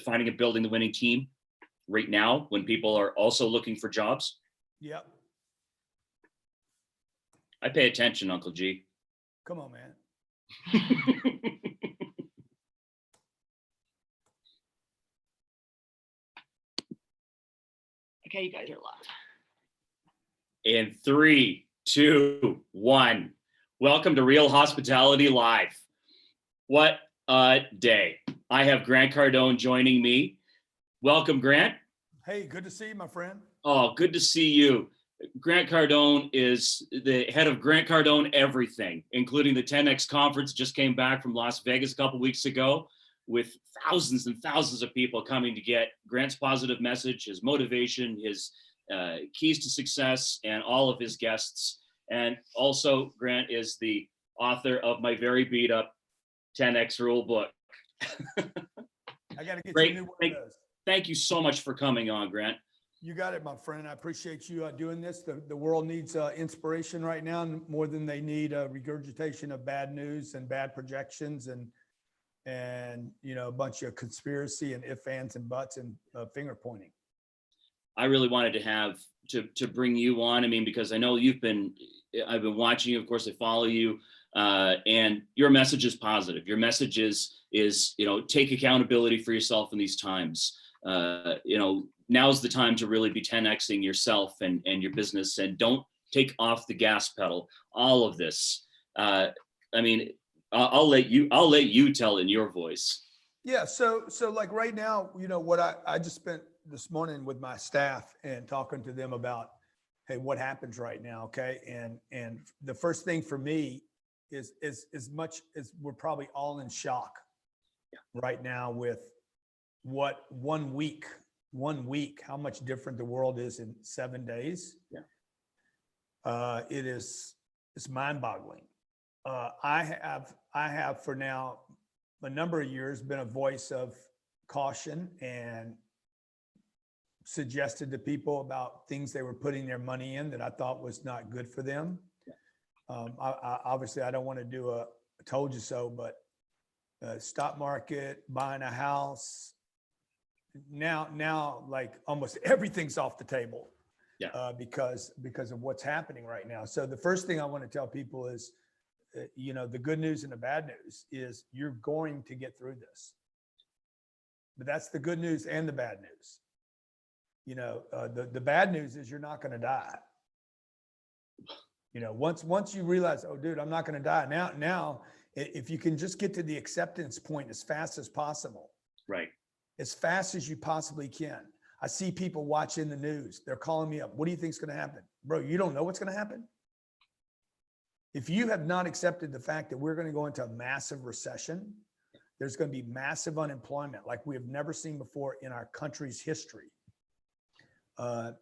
finding and building the winning team right now when people are also looking for jobs? Yep. I pay attention, Uncle G. Come on, man. Okay, you guys are live. In 3, 2, 1. Welcome to Real Hospitality Live. What a day. I have Grant Cardone joining me. Welcome, Grant. Hey, good to see you, my friend. Oh, good to see you. Grant Cardone is the head of Grant Cardone Everything, including the 10X conference. Just came back from Las Vegas a couple weeks ago with thousands and thousands of people coming to get Grant's positive message, his motivation, his keys to success, and all of his guests. And also, Grant is the author of my very beat up 10X rule book. I got to get Great. you a new one of those. Thank you so much for coming on, Grant. You got it, my friend. I appreciate you doing this. The world needs inspiration right now more than they need a regurgitation of bad news and bad projections and a bunch of conspiracy and ifs, ands, and buts and finger pointing. I really wanted to have to bring you on. I mean, because I know I've been watching you. Of course, I follow you, and your message is positive. Your message is take accountability for yourself in these times. Now's the time to really be 10Xing yourself and your business, and don't take off the gas pedal. All of this. I mean, I'll let you tell in your voice. Yeah. So like right now, what I just spent this morning with my staff and talking to them about, hey, what happens right now? Okay. And the first thing for me is as much as we're probably all in shock right now with what 1 week, how much different the world is in 7 days. Yeah. It's mind boggling. I have for now a number of years been a voice of caution and suggested to people about things they were putting their money in that I thought was not good for them. Obviously I don't want to do a told you so, but stock market, buying a house, now like almost everything's off the table. Yeah. Because of what's happening right now. So the first thing I want to tell people is, the good news and the bad news is you're going to get through this. But that's the good news and the bad news. The bad news is you're not going to die. Once you realize, oh, dude, I'm not going to die. Now, if you can just get to the acceptance point as fast as possible. Right. As fast as you possibly can. I see people watching the news. They're calling me up. What do you think is going to happen? Bro, you don't know what's going to happen? If you have not accepted the fact that we're going to go into a massive recession, there's going to be massive unemployment like we have never seen before in our country's history.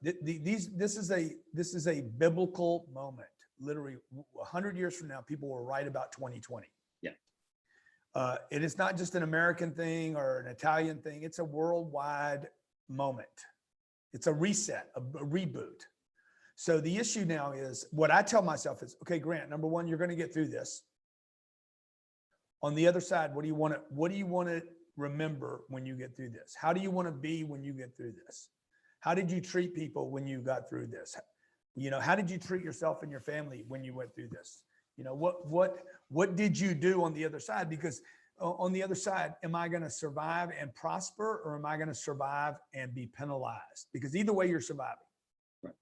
This is a biblical moment. Literally 100 years from now, people will write about 2020. Yeah. It is not just an American thing or an Italian thing. It's a worldwide moment. It's a reset, a reboot. So the issue now is, what I tell myself is, okay, Grant, number one, you're going to get through this. On the other side, what do you want to remember when you get through this? How do you want to be when you get through this? How did you treat people when you got through this? How did you treat yourself and your family when you went through this? What did you do on the other side? Because on the other side, am I going to survive and prosper, or am I going to survive and be penalized? Because either way, you're surviving. Right.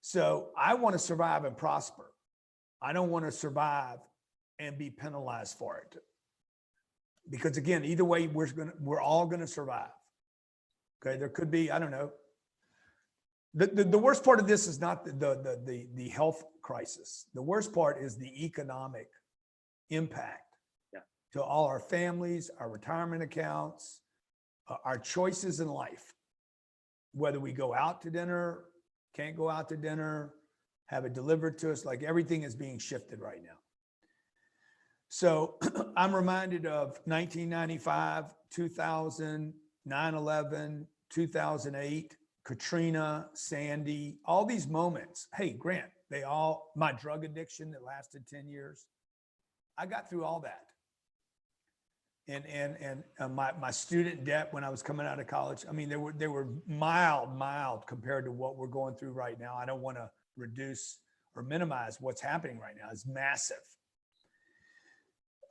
So I want to survive and prosper. I don't want to survive and be penalized for it. Because again, either way, we're all going to survive. Okay, there could be, I don't know. The worst part of this is not the health crisis. The worst part is the economic impact to all our families, our retirement accounts, our choices in life. Whether we go out to dinner, can't go out to dinner, have it delivered to us, like everything is being shifted right now. So I'm reminded of 1995, 2000, 9/11, 2008, Katrina, Sandy, all these moments. Hey, Grant, my drug addiction that lasted 10 years. I got through all that. my student debt when I was coming out of college, I mean, they were mild compared to what we're going through right now. I don't want to reduce or minimize what's happening right now. It's massive.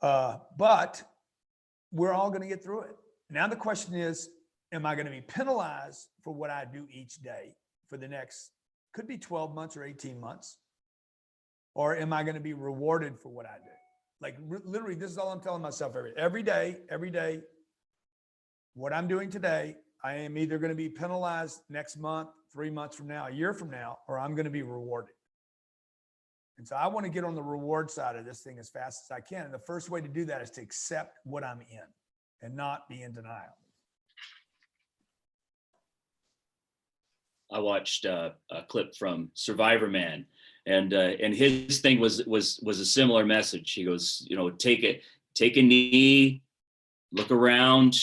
But we're all going to get through it. Now the question is, am I going to be penalized for what I do each day for the next, could be 12 months or 18 months? Or am I going to be rewarded for what I do? Like literally, this is all I'm telling myself every day, what I'm doing today, I am either going to be penalized next month, 3 months from now, a year from now, or I'm going to be rewarded. And so I want to get on the reward side of this thing as fast as I can. And the first way to do that is to accept what I'm in and not be in denial. I watched a clip from Survivor Man, and his thing was a similar message. He goes, you know, take a knee, look around,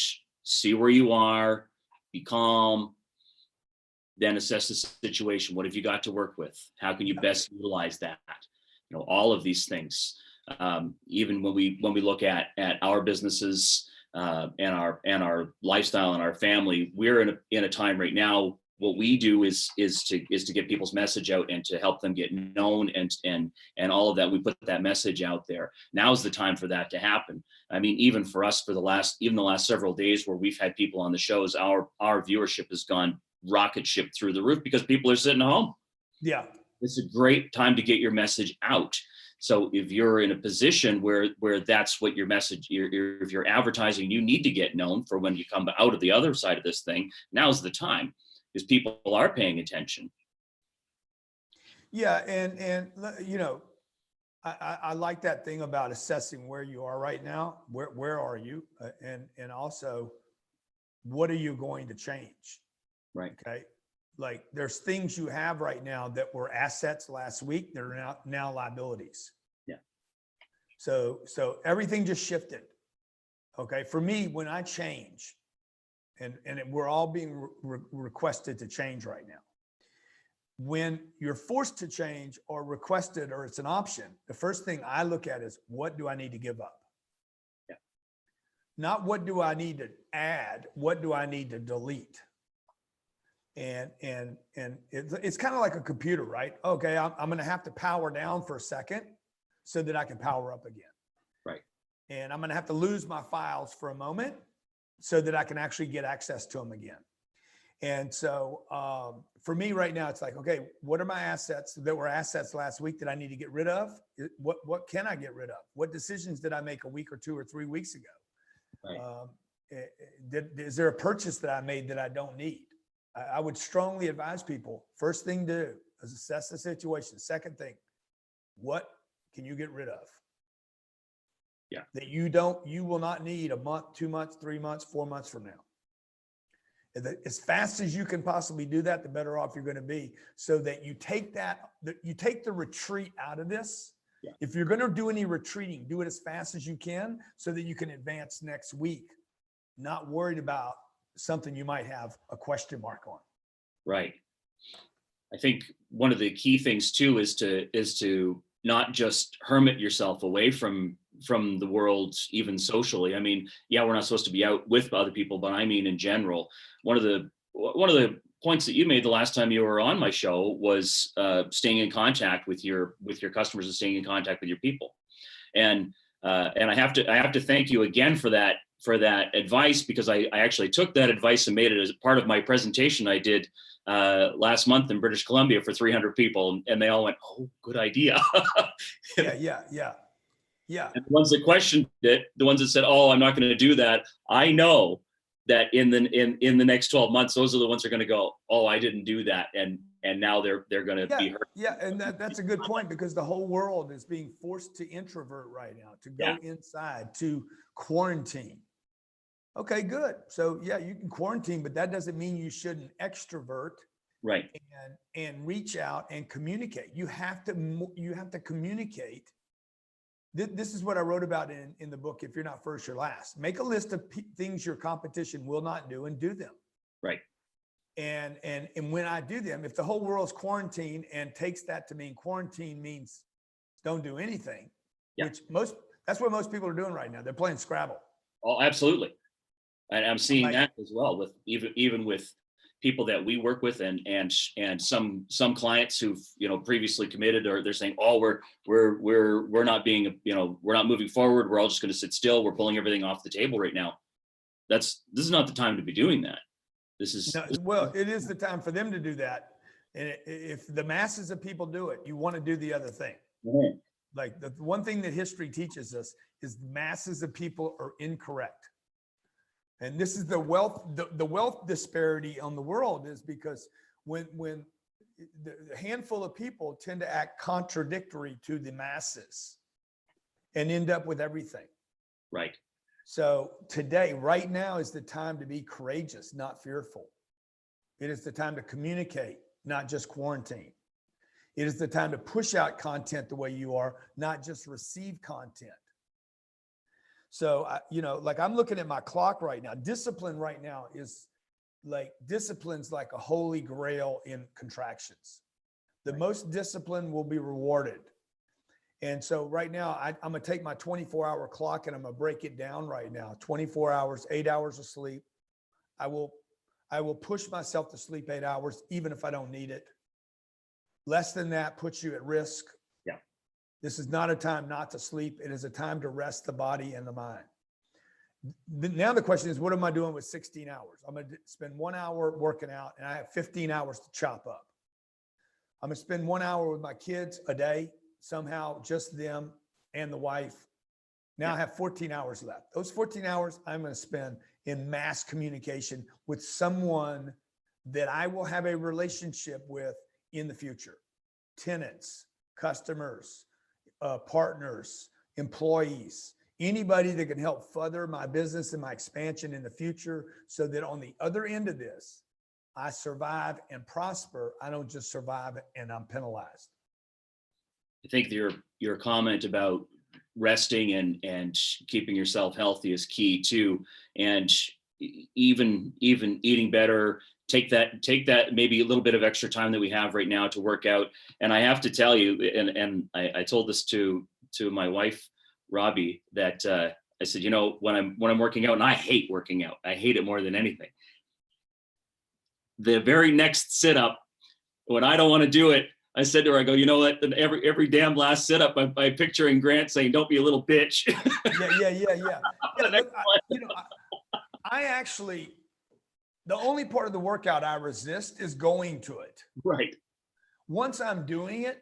see where you are, be calm, then assess the situation. What have you got to work with? How can you best utilize that? You know, all of these things. Even when we look at our businesses and our lifestyle and our family, we're in a time right now. What we do is to get people's message out and to help them get known and all of that. We put that message out there. Now's the time for that to happen. I mean, even for us, the last several days where we've had people on the shows, our viewership has gone rocket ship through the roof because people are sitting home. Yeah. It's a great time to get your message out. So if you're in a position where that's what your message, if you're advertising, you need to get known for when you come out of the other side of this thing. Now's the time. Because people are paying attention. Yeah, and you know, I like that thing about assessing where you are right now. Where are you, and also, what are you going to change? Right. Okay. Like there's things you have right now that were assets last week that are now liabilities. Yeah. So everything just shifted. Okay. For me, when I change. And we're all being requested to change right now. When you're forced to change or requested or it's an option, the first thing I look at is what do I need to give up? Yeah. Not what do I need to add, what do I need to delete? And it's kind of like a computer, right? Okay, I'm going to have to power down for a second so that I can power up again. Right. And I'm going to have to lose my files for a moment so that I can actually get access to them again. And so for me right now, it's like, okay, what are my assets that were assets last week that I need to get rid of? What can I get rid of? What decisions did I make a week or 2 or 3 weeks ago? Right. Is there a purchase that I made that I don't need? I would strongly advise people, first thing to do is assess the situation. Second thing, what can you get rid of? Yeah. That you will not need a month, 2 months, 3 months, 4 months from now. As fast as you can possibly do that, the better off you're going to be, so that you take the retreat out of this. Yeah. If you're going to do any retreating, do it as fast as you can so that you can advance next week, not worried about something you might have a question mark on. Right. I think one of the key things too is to not just hermit yourself away from the world, even socially. I mean, yeah, we're not supposed to be out with other people, but I mean, in general, one of the points that you made the last time you were on my show was staying in contact with your customers and staying in contact with your people. And I have to thank you again for that advice, because I actually took that advice and made it as part of my presentation I did last month in British Columbia for 300 people, and they all went, "Oh, good idea." Yeah. And the ones that questioned it, the ones that said, "Oh, I'm not going to do that," I know that in the next 12 months, those are the ones that are going to go, "Oh, I didn't do that," and now they're going to be hurt. Yeah, and that's a good point, because the whole world is being forced to introvert right now, to go inside, to quarantine. Okay, good. So yeah, you can quarantine, but that doesn't mean you shouldn't extrovert. Right. And reach out and communicate. You have to communicate. This is what I wrote about in the book, If You're Not First, You're Last. Make a list of things your competition will not do and do them. Right. And when I do them, if the whole world's quarantined and takes that to mean quarantine means don't do anything, which that's what most people are doing right now. They're playing Scrabble. Oh, absolutely. And I'm seeing Like, that as well with even with people that we work with and some clients who've, you know, previously committed, or they're saying, oh, we're not being, you know, we're not moving forward. We're all just going to sit still. We're pulling everything off the table right now. This is not the time to be doing that. no, well, it is the time for them to do that. And if the masses of people do it, you want to do the other thing. Mhm. Like the one thing that history teaches us is masses of people are incorrect. And this is the wealth disparity on the world is because when the handful of people tend to act contradictory to the masses and end up with everything. Right. So today, right now is the time to be courageous, not fearful. It is the time to communicate, not just quarantine. It is the time to push out content the way you are, not just receive content. So, you know, like I'm looking at my clock right now. Discipline right now is like discipline's like a holy grail in contractions. The most discipline will be rewarded. And so right now, I'm going to take my 24-hour clock and I'm going to break it down right now. 24 hours, 8 hours of sleep. I will push myself to sleep 8 hours, even if I don't need it. Less than that puts you at risk. Yeah. This is not a time not to sleep. It is a time to rest the body and the mind. Now the question is, what am I doing with 16 hours? I'm going to spend 1 hour working out and I have 15 hours to chop up. I'm going to spend 1 hour with my kids a day, somehow just them and the wife. Now I have 14 hours left. Those 14 hours I'm going to spend in mass communication with someone that I will have a relationship with in the future. Tenants, customers, partners, employees, anybody that can help further my business and my expansion in the future so that on the other end of this, I survive and prosper. I don't just survive and I'm penalized. I think your comment about resting and keeping yourself healthy is key too. And even eating better, take that maybe a little bit of extra time that we have right now to work out. And I have to tell you, and I told this to my wife, Robbie, that I said, you know, when I'm working out, and I hate working out, I hate it more than anything. The very next sit up, when I don't want to do it, I said to her, I go, you know what? Every damn last sit up, I'm picturing Grant saying, "Don't be a little bitch." Yeah. Look, I actually, the only part of the workout I resist is going to it. Right. Once I'm doing it,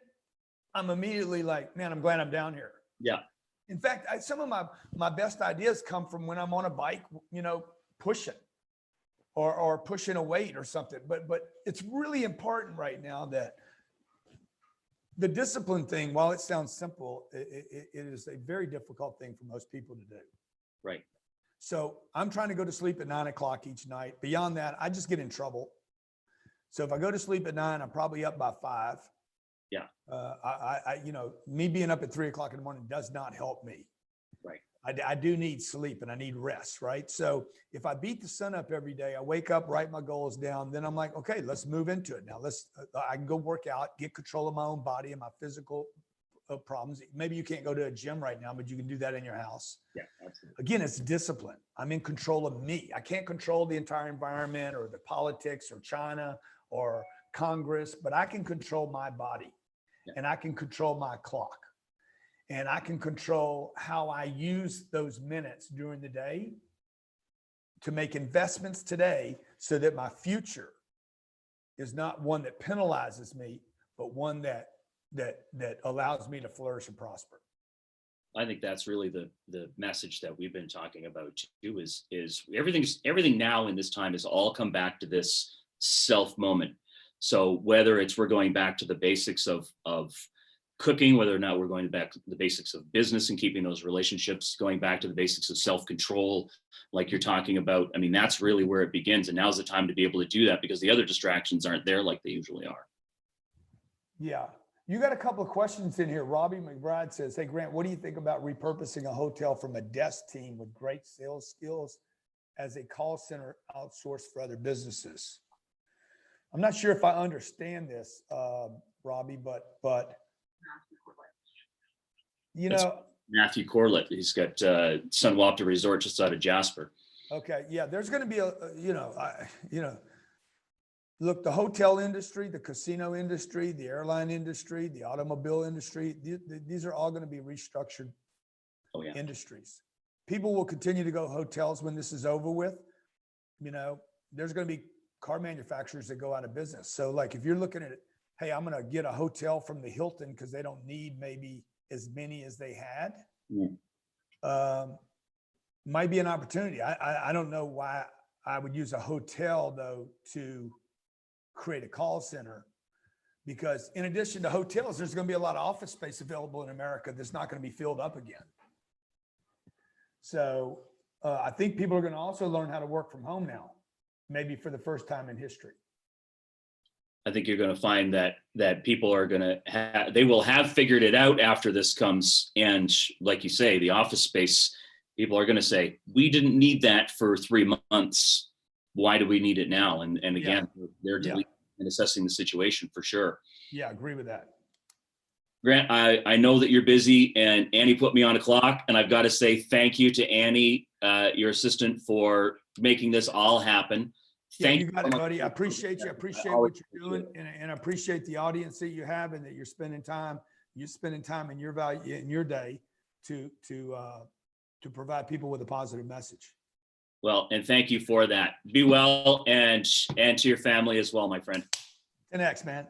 I'm immediately like, man, I'm glad I'm down here. Yeah. In fact, some of my best ideas come from when I'm on a bike, you know, pushing or pushing a weight or something. But it's really important right now that the discipline thing, while it sounds simple, it is a very difficult thing for most people to do. Right. So I'm trying to go to sleep at 9 o'clock each night. Beyond that, I just get in trouble. So if I go to sleep at 9, I'm probably up by 5. Yeah. You know, me being up at 3 o'clock in the morning does not help me. Right. I do need sleep and I need rest, right? So if I beat the sun up every day, I wake up, write my goals down, then I'm like, okay, let's move into it. Now I can go work out, get control of my own body and my physical problems. Maybe you can't go to a gym right now, but you can do that in your house. Yeah, absolutely. Again, it's discipline. I'm in control of me. I can't control the entire environment or the politics or China or Congress, but I can control my body. Yeah. And I can control my clock. And I can control how I use those minutes during the day to make investments today so that my future is not one that penalizes me, but one that allows me to flourish and prosper. I think that's really the message that we've been talking about too, is everything now in this time has all come back to this self moment. So whether it's we're going back to the basics of cooking, whether or not we're going back to the basics of business and keeping those relationships, going back to the basics of self-control, like you're talking about. I mean, that's really where it begins. And now's the time to be able to do that because the other distractions aren't there like they usually are. Yeah. You got a couple of questions in here. Robbie McBride says, hey, Grant, what do you think about repurposing a hotel from a desk team with great sales skills as a call center outsourced for other businesses? I'm not sure if I understand this, Robbie, but you know, Matthew Corlett. He's got Sunwapta Resort just out of Jasper. Okay, yeah, there's going to be look, the hotel industry, the casino industry, the airline industry, the automobile industry, these are all going to be restructured industries. People will continue to go hotels when this is over with. There's going to be car manufacturers that go out of business. So like, if you're looking at it, hey, I'm going to get a hotel from the Hilton because they don't need maybe as many as they had. Might be an opportunity. I don't know why I would use a hotel though to create a call center, because in addition to hotels, there's going to be a lot of office space available in America that's not going to be filled up again. So I think people are going to also learn how to work from home now, maybe for the first time in history. I think you're going to find that people are going to they will have figured it out after this comes. And like you say, the office space, people are going to say, we didn't need that for 3 months. Why do we need it now? And again, they're deleting and assessing the situation for sure. Yeah, I agree with that. Grant, I know that you're busy, and Annie put me on a clock, and I've got to say thank you to Annie, your assistant, for making this all happen. Thank you. Got it, buddy. I appreciate you. I appreciate what you're doing, and I appreciate the audience that you have, and that you're spending time in your value in your day to provide people with a positive message. Well, and thank you for that. Be well, and to your family as well, my friend. And next, man.